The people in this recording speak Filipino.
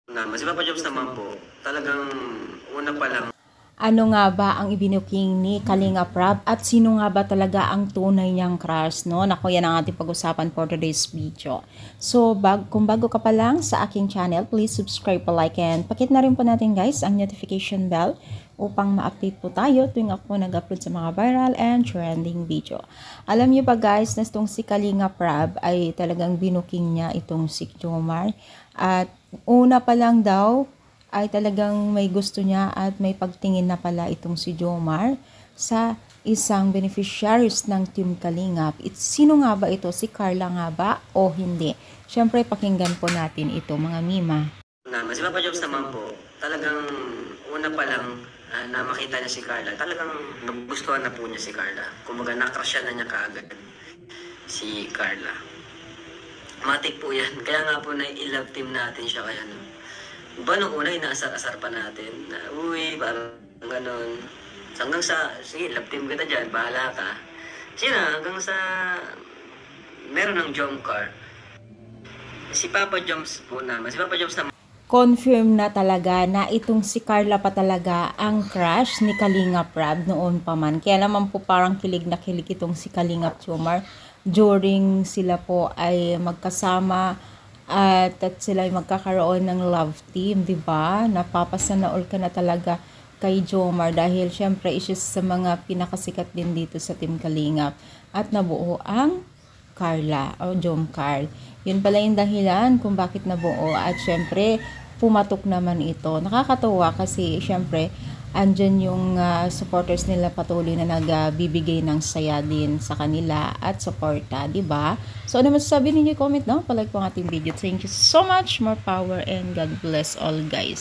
Si Papa Jobs naman po, talagang una pa lang. Ano nga ba ang ibinuking ni Kalinga Prab at sino nga ba talaga ang tunay niyang crush, no? Naku, yan ang ating pag-usapan for today's video. So, kung bago ka pa lang sa aking channel, please subscribe, like, and pakit na rin po natin guys ang notification bell upang ma-update po tayo tuwing ako nag-upload sa mga viral and trending video. Alam niyo ba guys, na itong si Kalinga Prab ay talagang binuking niya itong si Jomar at una pa lang daw ay talagang may gusto niya at may pagtingin na pala itong si Jomar sa isang beneficiaries ng Team Kalingap. Sino nga ba ito? Si Carla nga ba o hindi? Siyempre, pakinggan po natin ito mga Mima. Si Papa Jobs naman po, talagang una pa lang na makita niya si Carla, talagang nagustuhan na po niya si Carla. Kumbaga, nakrasya na niya kaagad si Carla. Matik po yan. Kaya nga po na-i-love team natin siya kaya no. Ba nung una, inaasar-asar pa natin na, uy, parang ganon. Hanggang sa, sige, love team kita dyan, bahala ka. Sina, hanggang sa, meron ng jump car. Si Papa Jobs po naman, si Papa Jobs naman, Confirm na talaga na itong si Carla pa talaga ang crush ni Kalinga Prab noon pa man. Kaya naman po parang kilig na kilig itong si Kalinga Jomar during sila po ay magkasama at sila ay magkakaroon ng love team, di ba? Napapasanaol ka na talaga kay Jomar dahil syempre isa sa mga pinakasikat din dito sa Team Kalingap at nabuo ang Carla o Jomcar. Yun pala yung dahilan kung bakit nabuo at syempre pumatok naman ito. Nakakatuwa kasi syempre andyan yung supporters nila patuloy na nagbibigay ng saya din sa kanila at suporta, di ba? So ano masasabi ninyo? Comment down, palike po ang ating video. Thank you so much, more power and God bless all guys.